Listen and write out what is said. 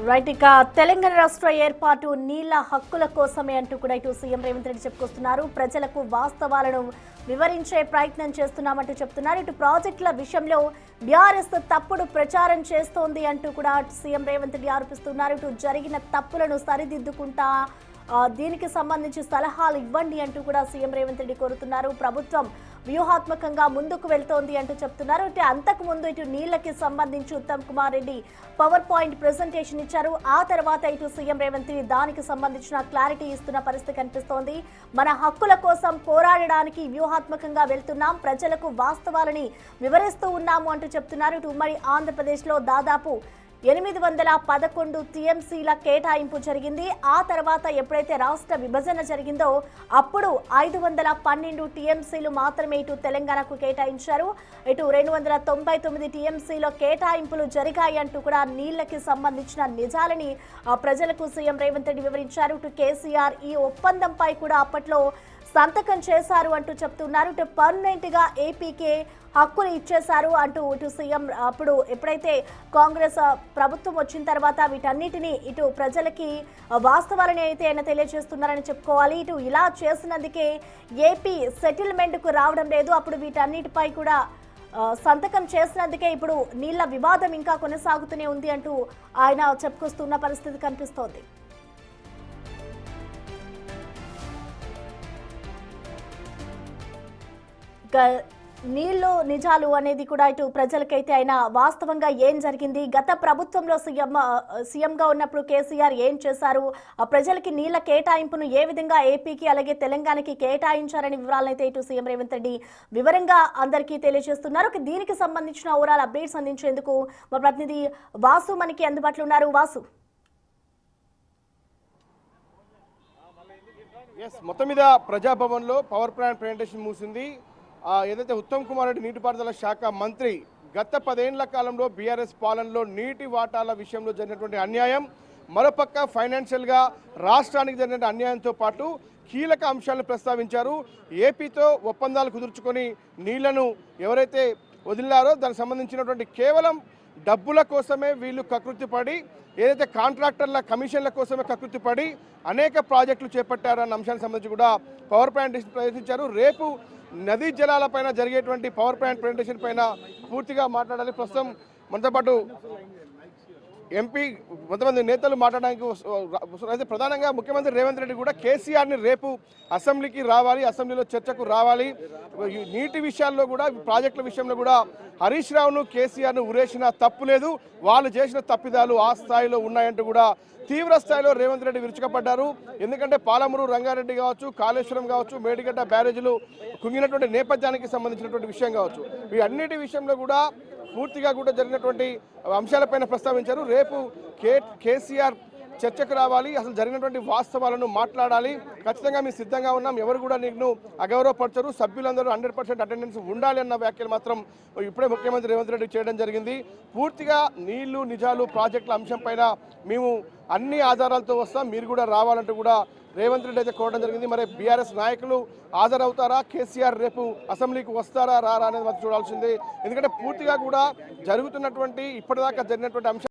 Right ఇక తెలంగాణ రాష్ట్ర ఏర్పాటు నీళ్ల హక్కుల కోసమే అంటూ కూడా ఇటు సీఎం రేవంత్ రెడ్డి చెప్పుకొస్తున్నారు. ప్రజలకు వాస్తవాలను వివరించే ప్రయత్నం చేస్తున్నామంటూ చెప్తున్నారు. ఇటు ప్రాజెక్టుల విషయంలో బీఆర్ఎస్ తప్పుడు ప్రచారం చేస్తోంది అంటూ కూడా సీఎం రేవంత్ రెడ్డి ఆరోపిస్తున్నారు. ఇటు జరిగిన తప్పులను సరిదిద్దుకుంటా దీనికి సంబంధించి సలహాలు ఇవ్వండి అంటూ కూడా సీఎం రేవంత్ రెడ్డి కోరుతున్నారు. ప్రభుత్వం వ్యూహాత్మకంగా ముందుకు వెళ్తోంది అంటూ చెప్తున్నారు. ఇటు అంతకు ముందు ఇటు నీళ్లకి సంబంధించి Uttam Kumar Reddy power point presentation ఇచ్చారు. ఆ తర్వాత ఇటు సీఎం రేవంత్ రెడ్డి దానికి సంబంధించిన క్లారిటీ ఇస్తున్న పరిస్థితి కనిపిస్తోంది. మన హక్కుల కోసం పోరాడడానికి వ్యూహాత్మకంగా వెళ్తున్నాం, ప్రజలకు వాస్తవాలని వివరిస్తూ ఉన్నాము అంటూ చెప్తున్నారు. ఇటు ఉమ్మడి ఆంధ్రప్రదేశ్లో దాదాపు 811 టీఎంసీల కేటాయింపు జరిగింది. ఆ తర్వాత ఎప్పుడైతే రాష్ట్ర విభజన జరిగిందో అప్పుడు 512 టీఎంసీలు మాత్రమే ఇటు తెలంగాణకు కేటాయించారు. ఇటు 299 టీఎంసీలో కేటాయింపులు జరిగాయి అంటూ కూడా నీళ్లకి సంబంధించిన నిజాలని ప్రజలకు సీఎం రేవంత్ రెడ్డి వివరించారు. ఇటు కేసీఆర్ ఈ ఒప్పందంపై కూడా అప్పట్లో సంతకం చేశారు అంటూ చెప్తున్నారు. ఇటు పర్మనెంట్ గా ఏపీకే హక్కులు ఇచ్చేశారు అంటూ ఇటు సీఎం అప్పుడు ఎప్పుడైతే కాంగ్రెస్ ప్రభుత్వం వచ్చిన తర్వాత వీటన్నిటిని ఇటు ప్రజలకి వాస్తవాలని అయితే ఆయన తెలియజేస్తున్నారని చెప్పుకోవాలి. ఇటు ఇలా చేసినందుకే ఏపీ సెటిల్మెంట్కు రావడం లేదు. అప్పుడు వీటన్నిటిపై కూడా సంతకం చేసినందుకే ఇప్పుడు నీళ్ల వివాదం ఇంకా కొనసాగుతూనే ఉంది అంటూ ఆయన చెప్పుకొస్తున్న పరిస్థితి కనిపిస్తోంది. నీళ్లు నిజాలు అనేది కూడా ఇటు ప్రజలకైతే ఆయన వాస్తవంగా ఏం జరిగింది, గత ప్రభుత్వంలో సీఎంగా ఉన్నప్పుడు కేసీఆర్ ఏం చేశారు, ప్రజలకి నీళ్ల కేటాయింపును ఏ విధంగా ఏపీకి అలాగే తెలంగాణకి కేటాయించారనే వివరాలను అయితే ఇటు సీఎం రేవంత్ రెడ్డి వివరంగా అందరికీ తెలియజేస్తున్నారు. దీనికి సంబంధించిన ఓవరాల్ అప్డేట్స్ అందించేందుకు మా ప్రతినిధి వాసు మనకి అందుబాటులో ఉన్నారు. వాసు, మొత్తం మీద ప్రజాభవన్లో పవర్ ప్లాంట్ ప్రెజెంటేషన్ మూసింది. ఏదైతే ఉత్తమ్ కుమార్ రెడ్డి నీటిపారుదల శాఖ మంత్రి గత 10 ఏళ్ల కాలంలో బీఆర్ఎస్ పాలనలో నీటి వాటాల విషయంలో జరిగినటువంటి అన్యాయం, మరోపక్క ఫైనాన్షియల్గా రాష్ట్రానికి జరిగిన అన్యాయంతో పాటు కీలక అంశాలను ప్రస్తావించారు. ఏపీతో ఒప్పందాలు కుదుర్చుకొని నీళ్లను ఎవరైతే వదిలారో దానికి సంబంధించినటువంటి కేవలం డబ్బుల కోసమే వీళ్ళు కకృతిపడి, ఏదైతే కాంట్రాక్టర్ల కమిషన్ల కోసమే కకృతిపడి అనేక ప్రాజెక్టులు చేపట్టారన్న అంశానికి సంబంధించి కూడా పవర్ ప్లాంట్ ప్రదర్శించారు. రేపు నదీ జలాలపైన జరిగేటువంటి పవర్ ప్లాంట్ ప్రెజెంటేషన్ పైన పూర్తిగా మాట్లాడాలి. ప్రస్తుతం మనతో పాటు ఎంపీ కొంతమంది నేతలు మాట్లాడడానికి అయితే ప్రధానంగా ముఖ్యమంత్రి రేవంత్ రెడ్డి కూడా కేసీఆర్ని రేపు అసెంబ్లీకి రావాలి, అసెంబ్లీలో చర్చకు రావాలి. నీటి విషయాల్లో కూడా ప్రాజెక్టుల విషయంలో కూడా హరీష్ రావును కేసీఆర్ను ఉరేసిన తప్పు లేదు, వాళ్ళు చేసిన తప్పిదాలు ఆ స్థాయిలో ఉన్నాయంటూ కూడా తీవ్ర స్థాయిలో రేవంత్ రెడ్డి విరుచుకపడ్డారు. ఎందుకంటే పాలమూరు రంగారెడ్డి కావచ్చు, కాళేశ్వరం కావచ్చు, మేడిగడ్డ బ్యారేజీలు కుంగినటువంటి నేపథ్యానికి సంబంధించినటువంటి విషయం కావచ్చు, ఈ అన్నిటి విషయంలో కూడా పూర్తిగా కూడా జరిగినటువంటి అంశాలపైన ప్రస్తావించారు. రేపు కేసీఆర్ చర్చకు రావాలి, అసలు జరిగినటువంటి వాస్తవాలను మాట్లాడాలి, ఖచ్చితంగా మేము సిద్ధంగా ఉన్నాం, ఎవరు కూడా నీకు అగౌరవపరచరు, సభ్యులందరూ 100% అటెండెన్స్ ఉండాలి అన్న వ్యాఖ్యలు మాత్రం ఇప్పుడే ముఖ్యమంత్రి రేవంత్ రెడ్డి చేయడం జరిగింది. పూర్తిగా నీళ్లు నిజాలు ప్రాజెక్టుల అంశం పైన మేము అన్ని ఆధారాలతో వస్తాం, మీరు కూడా రావాలంటూ కూడా రేవంత్ రెడ్డి అయితే కోరడం జరిగింది. మరి బీఆర్ఎస్ నాయకులు హాజరవుతారా, కేసీఆర్ రేపు అసెంబ్లీకి వస్తారా రారా అనేది మనం చూడాల్సింది. ఎందుకంటే పూర్తిగా కూడా జరుగుతున్నటువంటి ఇప్పటిదాకా జరిగినటువంటి అంశం